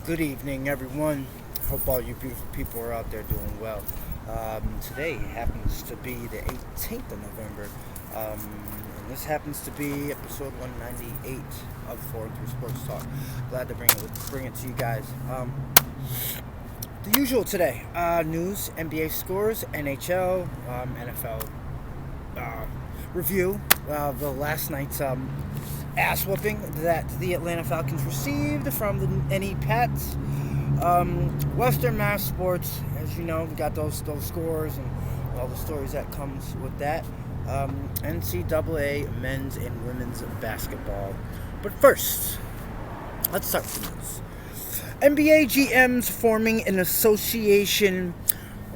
Good evening, everyone. Hope all you beautiful people are out there doing well. Today happens to be the 18th of November, and this happens to be episode 198 of 403 Sports Talk. Glad to bring it to you guys. The usual today: news, NBA scores, NHL, NFL review of the last night's ass whooping that the Atlanta Falcons received from the NE Pats. Western Mass Sports, as you know, we got those scores and all the stories that comes with that. NCAA men's and women's basketball. But first, let's start with the news. NBA GMs forming an association,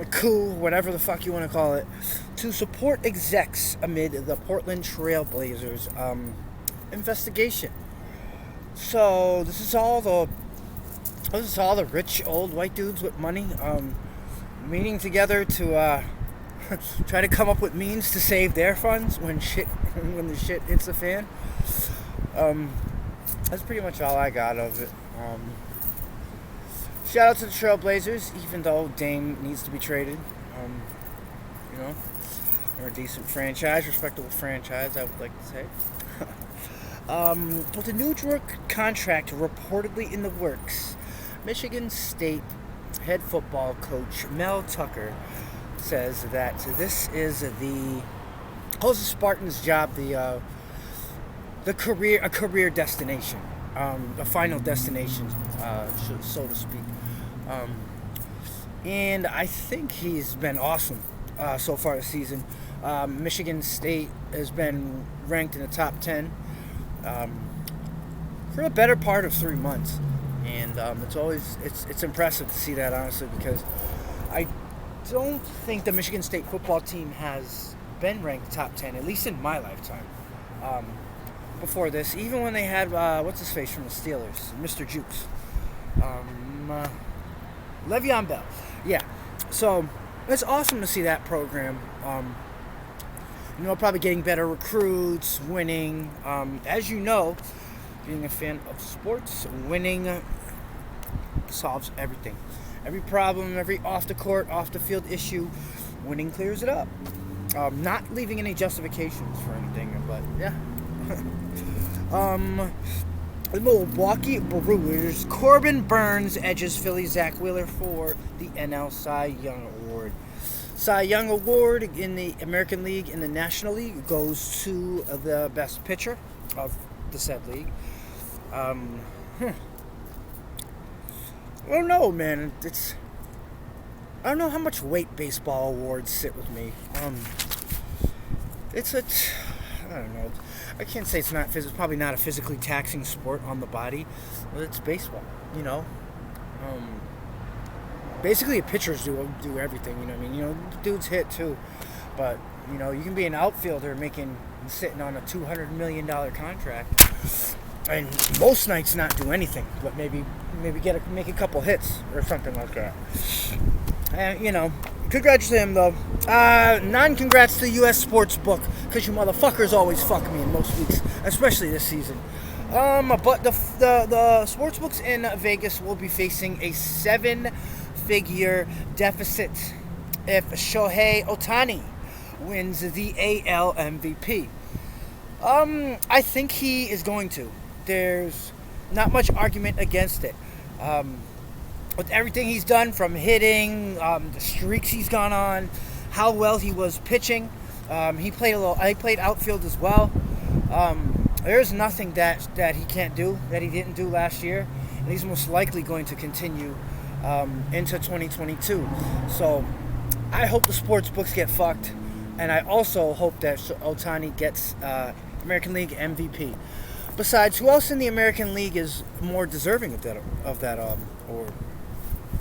a coup, whatever the fuck you want to call it, to support execs amid the Portland Trail Blazers investigation. So this is all the rich old white dudes with money meeting together to try to come up with means to save their funds when the shit hits the fan. That's pretty much all I got of it. Shout out to the Trailblazers, even though Dame needs to be traded. They're a decent franchise, respectable franchise, I would like to say. With a new contract reportedly in the works, Michigan State head football coach Mel Tucker says that this is the Spartans' job, a career destination, a final destination, so to speak. And I think he's been awesome so far this season. Michigan State has been ranked in the top 10 for the better part of 3 months, and it's impressive to see that, honestly, because I don't think the Michigan State football team has been ranked top 10, at least in my lifetime. Before this, even when they had what's his face from the Steelers, Mr. Jukes, Le'Veon Bell, yeah. So it's awesome to see that program. Probably getting better recruits, winning. As you know, being a fan of sports, winning solves everything. Every problem, every off the court, off the field issue, winning clears it up. Not leaving any justifications for anything, but yeah. The Milwaukee Brewers, Corbin Burns edges Philly Zach Wheeler for the NL Cy Young Award. Cy Young Award in the American League and the National League goes to the best pitcher of the said league. I don't know, man. I don't know how much weight baseball awards sit with me. I don't know. I can't say it's not. It's probably not a physically taxing sport on the body, but it's baseball. Basically, pitchers do everything. You know what I mean? Dudes hit too, but you can be an outfielder sitting on a $200 million contract, and most nights not do anything, but maybe make a couple hits or something like that. And congrats to him though. Non-congrats to the U.S. Sports Book, because you motherfuckers always fuck me in most weeks, especially this season. But the sports books in Vegas will be facing a 7-figure deficit if Shohei Ohtani wins the AL MVP. I think he is going to. There's not much argument against it. With everything he's done, from hitting, the streaks he's gone on, how well he was pitching. He played outfield as well. There's nothing that he can't do that he didn't do last year, and he's most likely going to continue into 2022. So I hope the sports books get fucked, and I also hope that Ohtani gets American League MVP. Besides, who else in the American League is more deserving of that award?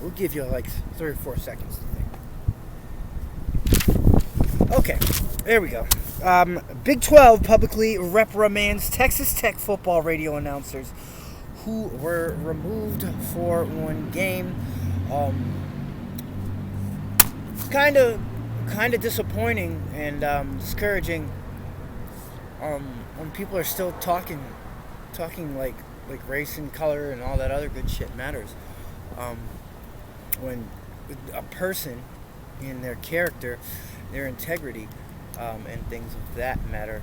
We'll give you like 3 or 4 seconds to think. Okay, there we go. Big 12 publicly reprimands Texas Tech football radio announcers who were removed for one game. It's kind of disappointing and discouraging when people are still talking like race and color and all that other good shit matters. When a person in their character, their integrity, and things of that matter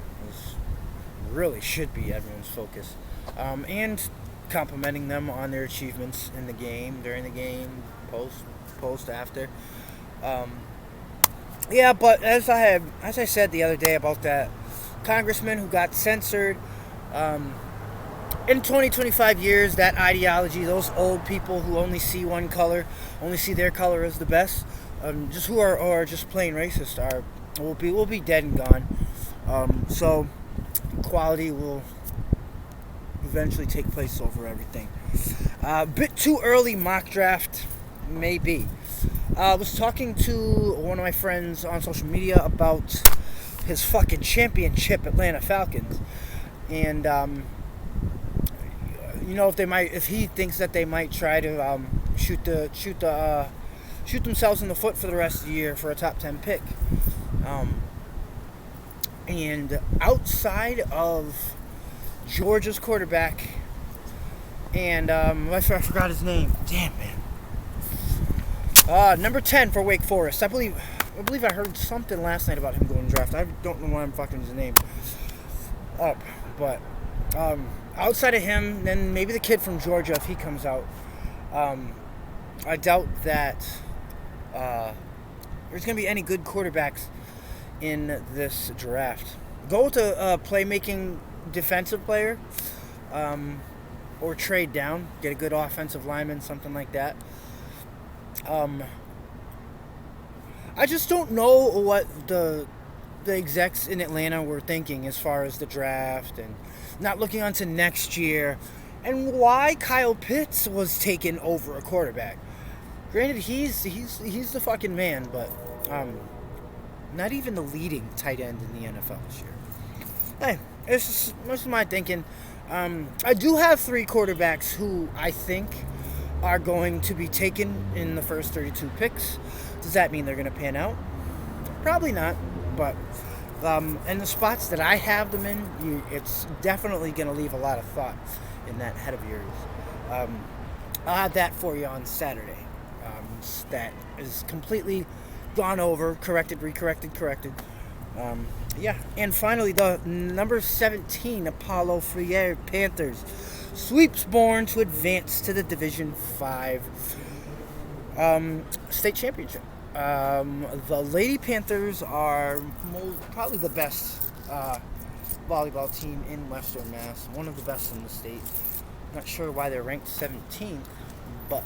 really should be everyone's focus. And complimenting them on their achievements in the game, during the game, post, after. Yeah, but as I said the other day about that congressman who got censored, in 20, 25 years, that ideology, those old people who only see one color, only see their color as the best, just who are just plain racist, will be dead and gone. So equality will eventually take place over everything. A bit too early mock draft, maybe. I was talking to one of my friends on social media about his fucking championship Atlanta Falcons, and if he thinks that they might try to shoot themselves in the foot for the rest of the year for a top 10 pick. And outside of Georgia's quarterback and I forgot his name. Damn, man. Number 10 for Wake Forest. I believe I heard something last night about him going to draft. I don't know why I'm fucking his name up, but outside of him, then maybe the kid from Georgia if he comes out. I doubt that there's going to be any good quarterbacks in this draft. Go with a playmaking defensive player, or trade down, get a good offensive lineman, something like that. I just don't know what the execs in Atlanta were thinking as far as the draft and not looking onto next year, and why Kyle Pitts was taken over a quarterback. Granted, he's the fucking man, but not even the leading tight end in the NFL this year. Hey, it's just my thinking. I do have 3 quarterbacks who I think are going to be taken in the first 32 picks. Does that mean they're going to pan out? Probably not, but and the spots that I have them in, it's definitely going to leave a lot of thought in that head of yours. I'll have that for you on Saturday. That is completely gone over, corrected. Yeah, and finally, the number 17 Apollo Freire Panthers sweeps Bourne to advance to the Division 5 state championship. The Lady Panthers are probably the best volleyball team in Western Mass, one of the best in the state. Not sure why they're ranked 17th, but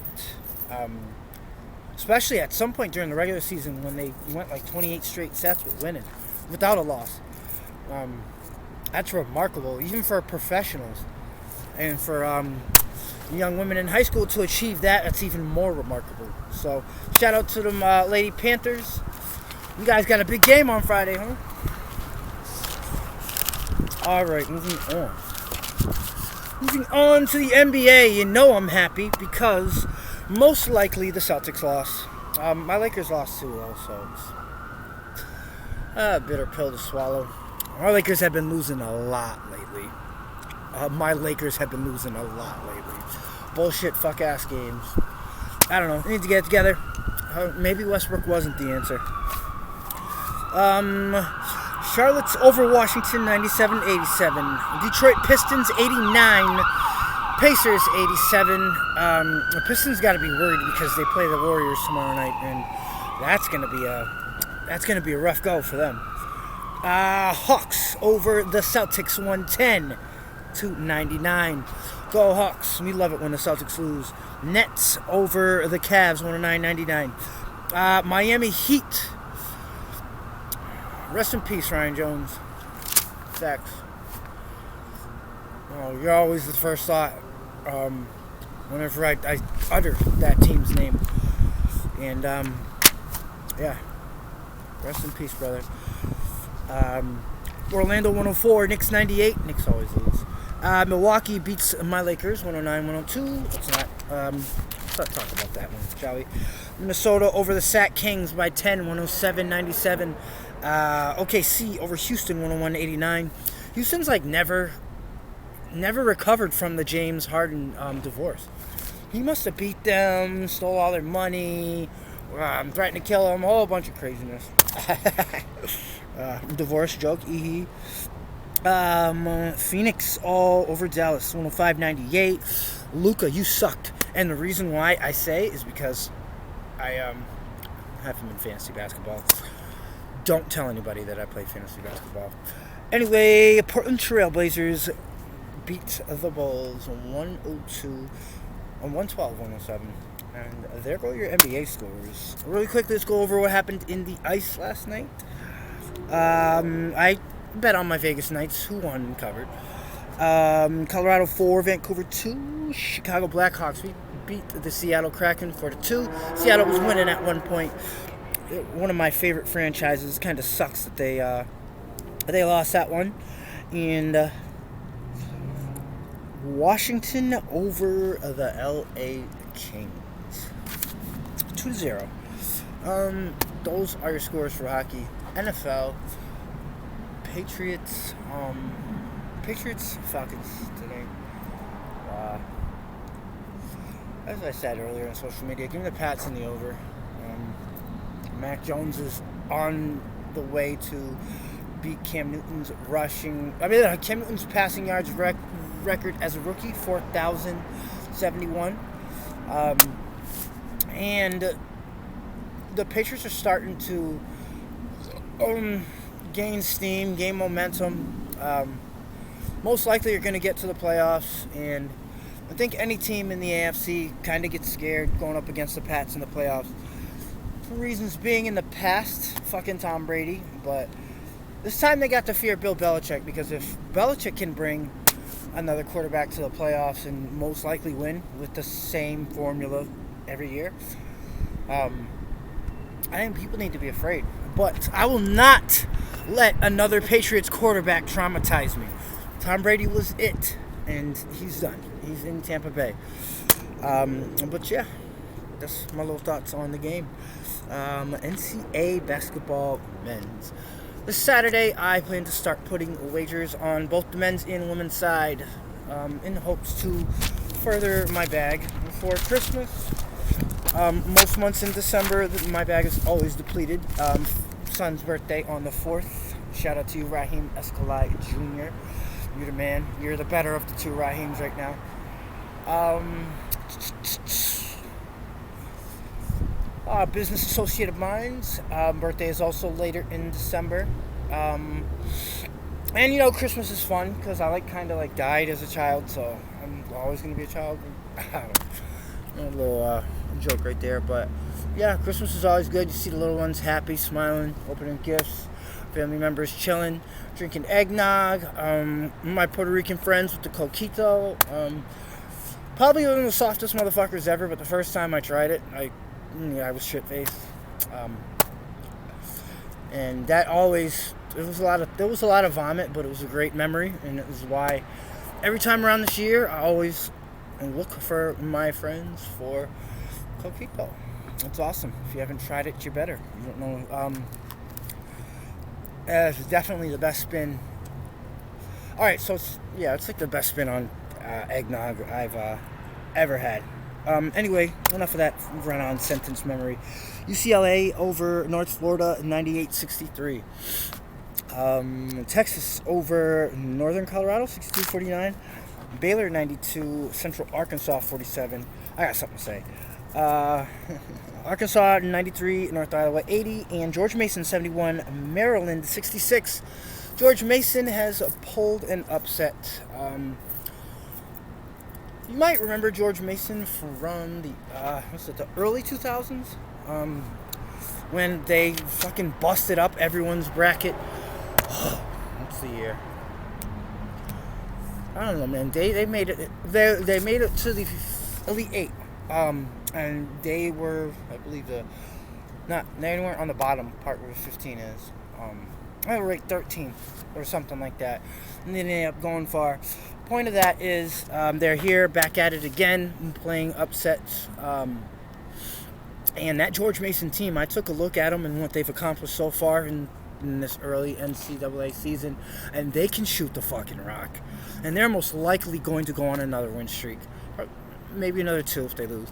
especially at some point during the regular season when they went like 28 straight sets with winning, without a loss. That's remarkable, even for professionals. And for young women in high school to achieve that, that's even more remarkable. So, shout out to them Lady Panthers. You guys got a big game on Friday, huh? Alright, moving on. Moving on to the NBA. You know I'm happy because most likely the Celtics lost. My Lakers lost too, though, so it's a bitter pill to swallow. Our Lakers have been losing a lot lately. My Lakers have been losing a lot lately. Bullshit, fuck-ass games. I don't know. They need to get it together. Maybe Westbrook wasn't the answer. Charlotte's over Washington 97-87. Detroit Pistons 89. Pacers 87. The Pistons got to be worried because they play the Warriors tomorrow night, and that's gonna be a rough go for them. Hawks over the Celtics 110-99. Go Hawks. We love it when the Celtics lose. Nets over the Cavs 109-99. Miami Heat. Rest in peace, Ryan Jones. Facts. Oh, you're always the first thought whenever I utter that team's name. And, yeah. Rest in peace, brother. Orlando 104, Knicks 98. Knicks always lose. Milwaukee beats my Lakers 109-102. Let's not talk about that one, shall we? Minnesota over the Sac Kings by 10, 107-97. OKC over Houston 101-89. Houston's like never recovered from the James Harden divorce. he must have beat them, stole all their money, threatened to kill them, a whole bunch of craziness. Divorce joke, Phoenix all over Dallas, 105-98. Luka, you sucked. And the reason why I say is because I have him in fantasy basketball. Don't tell anybody that I play fantasy basketball. Anyway, Portland Trailblazers beat the Bulls 112-107. And there go your NBA scores. Really quickly, let's go over what happened in the ice last night. I bet on my Vegas Knights, who won and covered. Colorado 4, Vancouver 2. Chicago Blackhawks beat the Seattle Kraken 4-2. Seattle was winning at one point. One of my favorite franchises. Kind of sucks that they lost that one. And Washington over the LA Kings 2-0. Those are your scores for hockey. NFL, Patriots, Falcons today. As I said earlier on social media, give me the Pats in the over. Mac Jones is on the way to beat Cam Newton's Cam Newton's passing yards record as a rookie, 4,071. And the Patriots are starting to gain steam, gain momentum. Most likely you're going to get to the playoffs, and I think any team in the AFC kind of gets scared going up against the Pats in the playoffs. For reasons being in the past, fucking Tom Brady, but this time they got to fear Bill Belichick, because if Belichick can bring another quarterback to the playoffs and most likely win with the same formula every year, I think people need to be afraid. But I will not let another Patriots quarterback traumatize me. Tom Brady was it, and he's done. He's in Tampa Bay. But yeah, that's my little thoughts on the game. NCAA basketball men's. This Saturday, I plan to start putting wagers on both the men's and women's side in hopes to further my bag for Christmas. Most months in December, my bag is always depleted. Son's birthday on the 4th. Shout out to you, Raheem Escalay Jr. You're the man. You're the better of the two Raheems right now. Business associate of mine's birthday is also later in December. And Christmas is fun because I died as a child, so I'm always going to be a child. A little joke right there, but yeah, Christmas is always good. You see the little ones happy, smiling, opening gifts, family members chilling, drinking eggnog. My Puerto Rican friends with the coquito. Probably one of the softest motherfuckers ever, but the first time I tried it, I was shit-faced. And that always, there was a lot of vomit, but it was a great memory, and it was why every time around this year, I always look for my friends for coquito. It's awesome. If you haven't tried it, you better. You don't know. It's definitely the best spin. All right, so it's like the best spin on eggnog I've ever had. Anyway, enough of that run-on sentence memory. UCLA over North Florida, 98-63. Texas over Northern Colorado, 62-49. Baylor, 92. Central Arkansas, 47. I got something to say. Arkansas, 93. North Iowa, 80. And George Mason, 71. Maryland, 66. George Mason has pulled an upset. You might remember George Mason from the early 2000s, when they fucking busted up everyone's bracket. What's the year? I don't know, man. They made it. They made it to the Elite Eight, and they were, I believe, they weren't on the bottom part where 15 is. They were ranked 13th or something like that, and they ended up going far. Point of that is they're here back at it again, playing upsets. And that George Mason team, I took a look at them and what they've accomplished so far in this early NCAA season, and they can shoot the fucking rock. And they're most likely going to go on another win streak. maybe another 2 if they lose.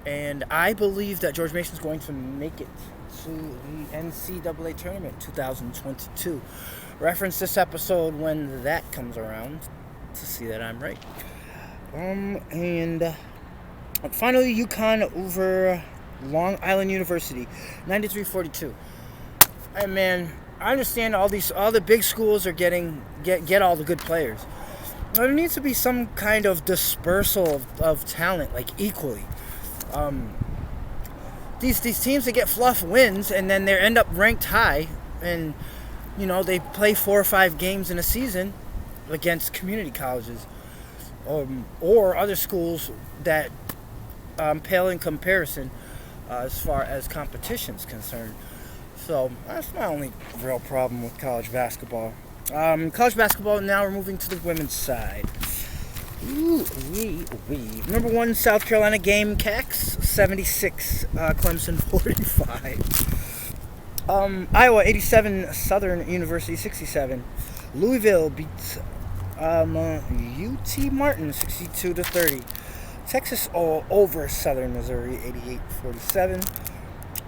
And I believe that George Mason's going to make it to the NCAA tournament 2022. Reference this episode when that comes around to see that I'm right. And finally, UConn over Long Island University, 93-42. And man, I understand all the big schools are get all the good players. There needs to be some kind of dispersal of talent, like equally. These teams that get fluff wins and then they end up ranked high, and they play 4 or 5 games in a season against community colleges, or other schools that pale in comparison as far as competition's concerned. So that's my only real problem with college basketball. College basketball, now we're moving to the women's side. Number 1 South Carolina Gamecocks 76, Clemson 45. Iowa 87, Southern University 67. Louisville beats UT Martin 62-30. Texas all over Southern Missouri 88-47.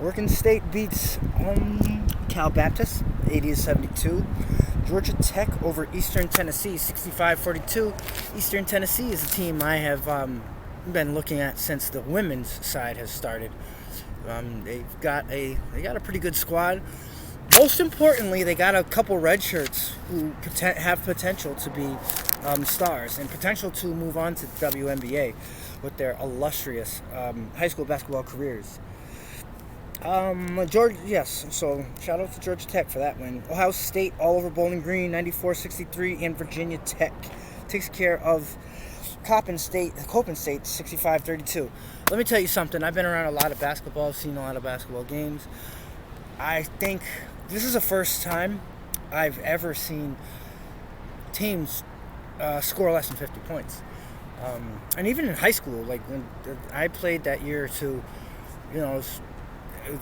Oregon State beats Cal Baptist 80-72. Georgia Tech over Eastern Tennessee 65-42. Eastern Tennessee is a team I have been looking at since the women's side has started. They got a pretty good squad. Most importantly, they got a couple red shirts who have potential to be stars and potential to move on to the WNBA with their illustrious high school basketball careers. So shout out to Georgia Tech for that win. Ohio State all over Bowling Green 94-63, and Virginia Tech takes care of Coppin State 65-32. Let me tell you something. I've been around a lot of basketball, I've seen a lot of basketball games. I think this is the first time I've ever seen teams score less than 50 points. And even in high school, like when I played that year or two,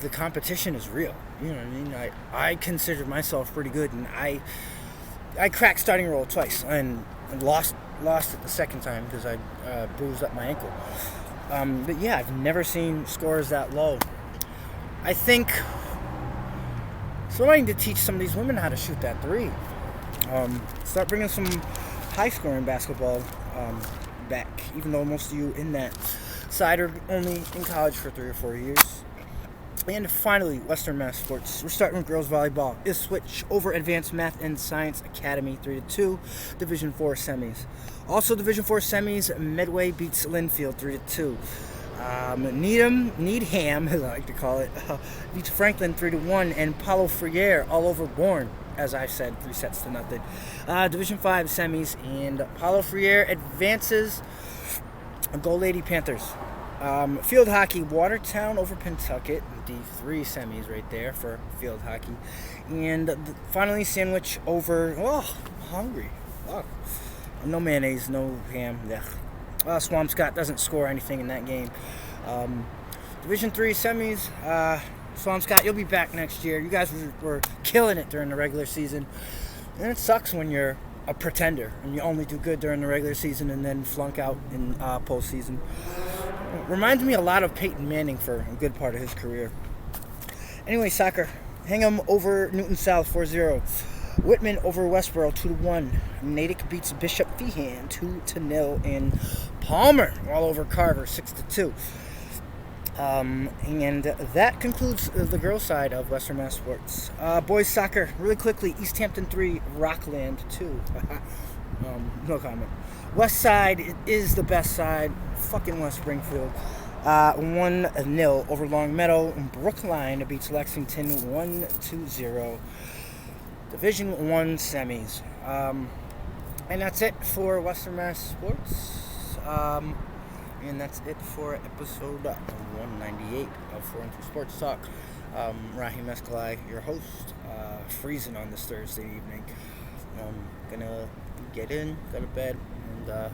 the competition is real. You know what I mean? I considered myself pretty good, and I cracked starting roll twice and lost it the second time because I bruised up my ankle. But yeah, I've never seen scores that low. I think somebody need to teach some of these women how to shoot that 3. Start bringing some high-scoring basketball back, even though most of you in that side are only in college for 3 or 4 years. And finally, Western Mass Sports. We're starting with girls volleyball. Ipswich over Advanced Math and Science Academy 3-2. Division 4 semis. Also Division 4 semis, Medway beats Linfield 3-2. Needham, as I like to call it, beats Franklin 3-1, and Paulo Freire all over Bourne, as I said, 3-0. Division 5 semis, and Paulo Freire advances. Go Lady Panthers. Field hockey, Watertown over Pentucket, D3 semis right there for field hockey. And finally, Sandwich over, I'm hungry. No mayonnaise, no ham. Swampscott doesn't score anything in that game. Division 3 semis, Swampscott, you'll be back next year. You guys were killing it during the regular season. And it sucks when you're a pretender and you only do good during the regular season and then flunk out in postseason. Reminds me a lot of Peyton Manning for a good part of his career. Anyway, soccer. Hingham over Newton South 4-0. Whitman over Westboro 2-1. Natick beats Bishop Feehan 2-0. And Palmer all over Carver 6-2. And that concludes the girls' side of Western Mass Sports. Boys soccer, really quickly. East Hampton 3, Rockland 2. No comment. West side is the best side. Fucking West Springfield. 1-0 over Long Meadow. And Brookline beats Lexington 1-0. Division 1 semis. And that's it for Western Mass Sports. And that's it for episode 198 of 4 and 2 Sports Talk. Rahim Escalai, your host, freezing on this Thursday evening. Gonna get in, go to bed, and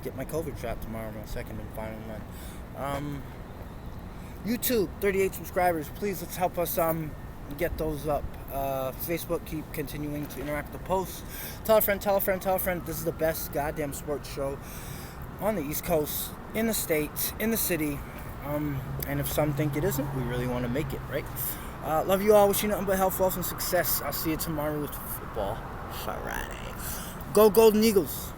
get my COVID shot tomorrow, my second and final one. YouTube, 38 subscribers. Please, let's help us Get those up. Facebook, keep continuing to interact with the posts. Tell a friend, tell a friend, tell a friend. This is the best goddamn sports show on the East Coast, in the States, in the city. And if some think it isn't, we really want to make it, right? Love you all. Wish you nothing but health, wealth, and success. I'll see you tomorrow with football Friday. Go Golden Eagles.